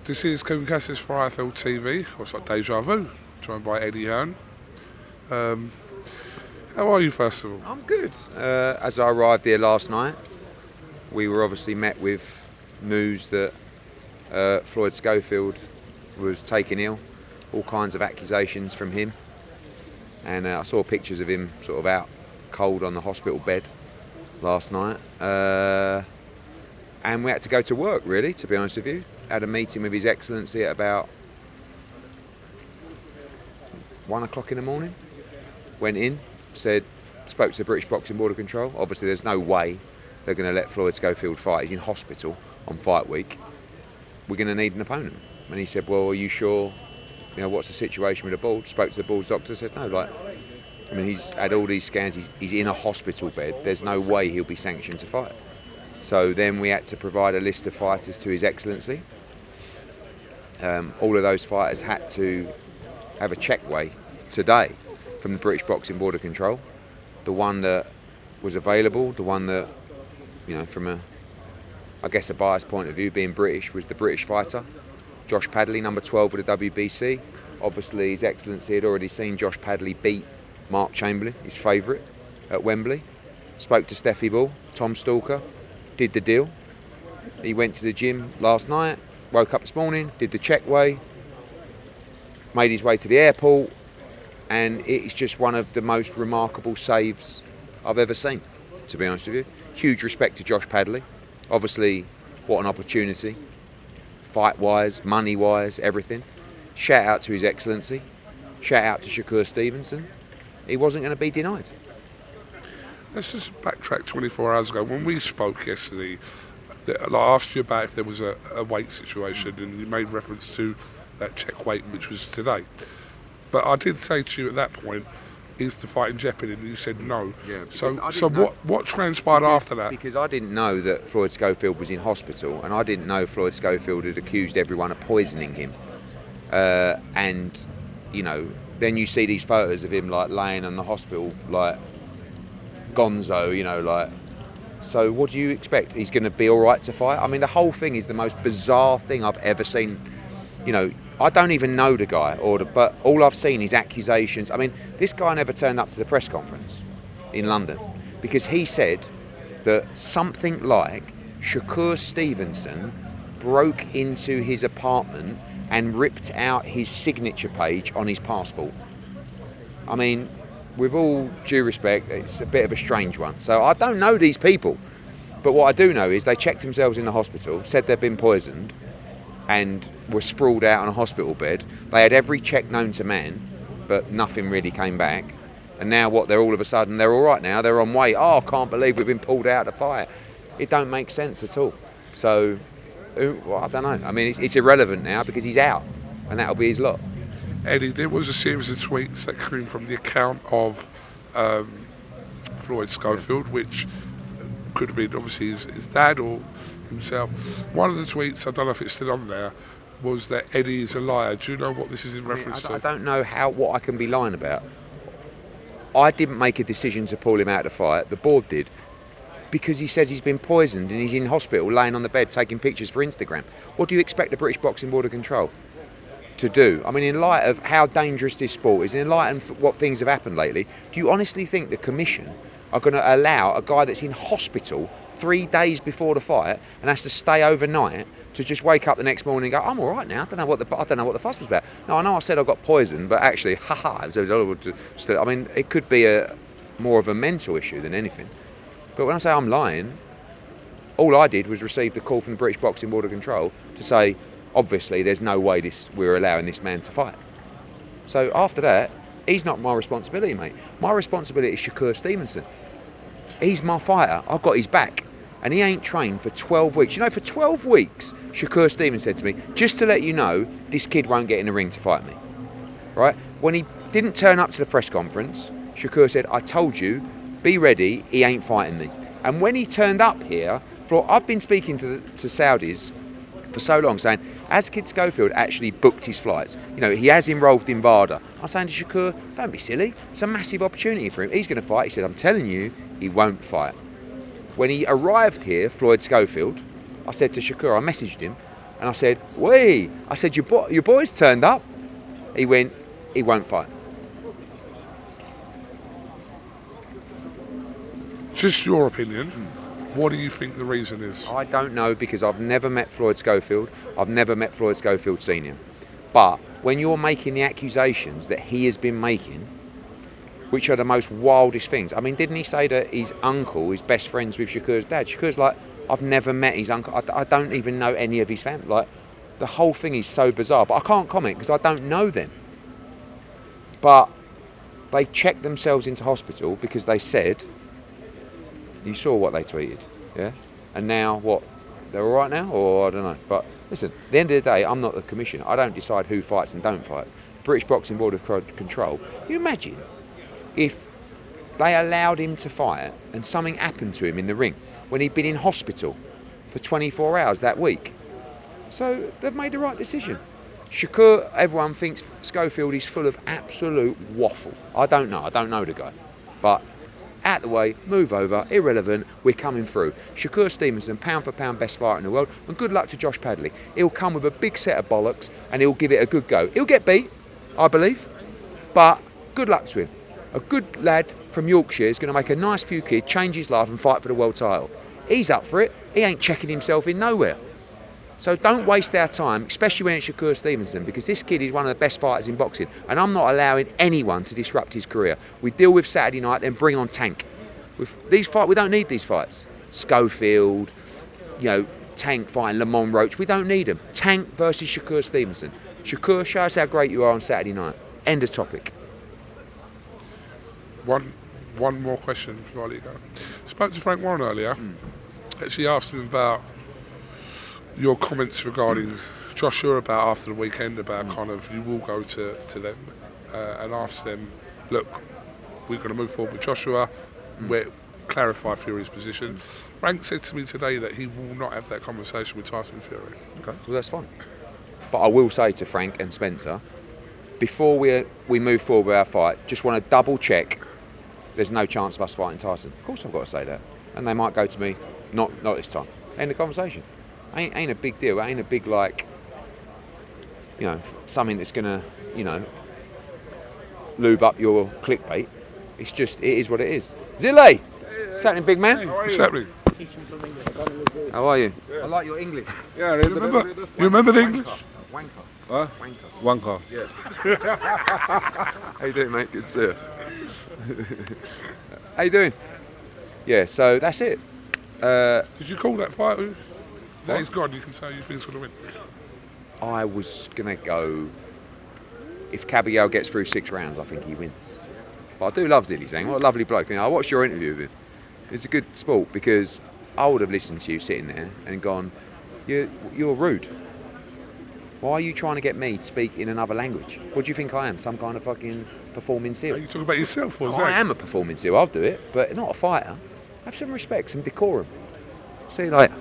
This is Kugan Cassius for iFLTV, or it's like Deja Vu, joined by Eddie Hearn. How are you, first of all? I'm good. As I arrived here last night, we were obviously met with news that Floyd Schofield was taken ill, all kinds of accusations from him. And I saw pictures of him sort of out cold on the hospital bed last night. And we had to go to work, really, to be honest with you. Had a meeting with His Excellency at about 1 o'clock in the morning. Went in, spoke to the British Boxing Board of Control. Obviously, there's no way they're going to let Floyd Schofield fight. He's in hospital on fight week. We're going to need an opponent. And he said, well, are you sure? You know, what's the situation with the board? Spoke to the board's doctor, said, no, he's had all these scans, he's in a hospital bed. There's no way he'll be sanctioned to fight. So then we had to provide a list of fighters to His Excellency. All of those fighters had to have a check-weigh today from the British Boxing Board of Control. The one that was available, the one that, you know, from a biased point of view, being British, was the British fighter, Josh Padley, number 12 of the WBC. Obviously, His Excellency had already seen Josh Padley beat Mark Chamberlain, his favourite, at Wembley. Spoke to Steffi Ball, Tom Stalker, did the deal. He went to the gym last night, woke up this morning, did the check weigh, made his way to the airport, and it's just one of the most remarkable saves I've ever seen, to be honest with you. Huge respect to Josh Padley. Obviously, what an opportunity. Fight-wise, money-wise, everything. Shout out to His Excellency. Shout out to Shakur Stevenson. He wasn't going to be denied. Let's just backtrack 24 hours ago. When we spoke yesterday, I asked you about if there was a weight situation, and you made reference to that check weight, which was today. But I did say to you at that point, is the fight in jeopardy? And you said no. Yeah, so what transpired after that? Because I didn't know that Floyd Schofield was in hospital, and I didn't know Floyd Schofield had accused everyone of poisoning him. And, you know, then you see these photos of him, like, laying in the hospital, like, gonzo, you know, like. So what do you expect? He's going to be all right to fight? I mean, the whole thing is the most bizarre thing I've ever seen. You know, I don't even know the guy, but all I've seen is accusations. I mean, this guy never turned up to the press conference in London because he said that something like Shakur Stevenson broke into his apartment and ripped out his signature page on his passport. I mean, with all due respect, it's a bit of a strange one. So I don't know these people, but what I do know is they checked themselves in the hospital, said they'd been poisoned, and were sprawled out on a hospital bed. They had every check known to man, but nothing really came back. And now what? They're all of a sudden, they're all right now. They're on weight. Oh, I can't believe we've been pulled out of the fight. It don't make sense at all. So, well, I don't know. I mean, it's irrelevant now because he's out, and that'll be his lot. Eddie, there was a series of tweets that came from the account of Floyd Schofield, which could have been obviously his dad or himself. One of the tweets, I don't know if it's still on there, was that Eddie is a liar. Do you know what this is in reference to? I don't know what I can be lying about. I didn't make a decision to pull him out of the fight. The board did. Because he says he's been poisoned and he's in hospital laying on the bed taking pictures for Instagram. What do you expect the British Boxing Board of Control to do? I mean, in light of how dangerous this sport is, in light of what things have happened lately, do you honestly think the Commission are going to allow a guy that's in hospital 3 days before the fight and has to stay overnight to just wake up the next morning and go, I'm all right now, I don't know what the fuss was about. No, I know I said I got poisoned, but actually, I mean, it could be more of a mental issue than anything. But when I say I'm lying, all I did was receive the call from the British Boxing Board of Control to say, obviously, there's no way we're allowing this man to fight. So after that, he's not my responsibility, mate. My responsibility is Shakur Stevenson. He's my fighter. I've got his back. And he ain't trained for 12 weeks. You know, for 12 weeks, Shakur Stevenson said to me, just to let you know, this kid won't get in the ring to fight me. Right? When he didn't turn up to the press conference, Shakur said, I told you, be ready, he ain't fighting me. And when he turned up here, I've been speaking to Saudis for so long, saying, has Kid Schofield actually booked his flights? You know, he has enrolled in VADA. I'm saying to Shakur, don't be silly. It's a massive opportunity for him. He's going to fight. He said, I'm telling you, he won't fight. When he arrived here, Floyd Schofield, I said to Shakur, I messaged him, And I said, "Wait," I said, your boy's turned up. He went, "He won't fight." Just your opinion. What do you think the reason is? I don't know, because I've never met Floyd Schofield. I've never met Floyd Schofield Senior. But when you're making the accusations that he has been making, which are the most wildest things. I mean, didn't he say that his uncle is best friends with Shakur's dad? Shakur's like, "I've never met his uncle. I don't even know any of his family." Like, the whole thing is so bizarre. But I can't comment because I don't know them. But they checked themselves into hospital because they said, you saw what they tweeted, yeah? And now what? They're all right now? Or I don't know. But listen, at the end of the day, I'm not the commissioner. I don't decide who fights and don't fight. The British Boxing Board of Control. You imagine if they allowed him to fight and something happened to him in the ring when he'd been in hospital for 24 hours that week. So they've made the right decision. Shakur, everyone thinks Schofield is full of absolute waffle. I don't know the guy. But out the way, move over, irrelevant, we're coming through. Shakur Stevenson, pound for pound best fighter in the world, and good luck to Josh Padley. He'll come with a big set of bollocks and he'll give it a good go. He'll get beat, I believe, but good luck to him. A good lad from Yorkshire is going to make a nice few kids, change his life and fight for the world title. He's up for it. He ain't checking himself in nowhere. So don't waste our time, especially when it's Shakur Stevenson, because this kid is one of the best fighters in boxing, and I'm not allowing anyone to disrupt his career. We deal with Saturday night, then bring on Tank. With these fights, we don't need these fights. Schofield, Tank fighting Lamont Roach, we don't need them. Tank versus Shakur Stevenson. Shakur, show us how great you are on Saturday night. End of topic. One more question before I let you go. I spoke to Frank Warren earlier. Actually asked him about your comments regarding Joshua about after the weekend, about kind of you will go to them and ask them, look, we're going to move forward with Joshua, clarify Fury's position. Frank said to me today that he will not have that conversation with Tyson Fury. Okay, well that's fine. But I will say to Frank and Spencer, before we move forward with our fight, just want to double check there's no chance of us fighting Tyson. Of course I've got to say that. And they might go to me, not this time. End the conversation. Ain't a big deal. Ain't a big, something that's going to, lube up your clickbait. It's just, it is what it is. Zille! What's happening, big man? Hey, what's happening? How are you? Yeah. I like your English. Yeah, You remember the English? Wanker. Huh? Wanker. One car. Yeah. How you doing, mate? Good to see you. How you doing? Yeah, so that's it. Did you call that fight? Now he's gone, you can say you think he's going to win. I was going to go, if Caballero gets through 6 rounds, I think he wins. But I do love Zilly Zhang. What a lovely bloke. I watched your interview with him. It's a good sport, because I would have listened to you sitting there and gone, you're rude. Why are you trying to get me to speak in another language? What do you think I am? Some kind of fucking performing seal? Are you talking about yourself or I Zach? am a performing seal, I'll do it, but not a fighter. Have some respect, some decorum. See you later.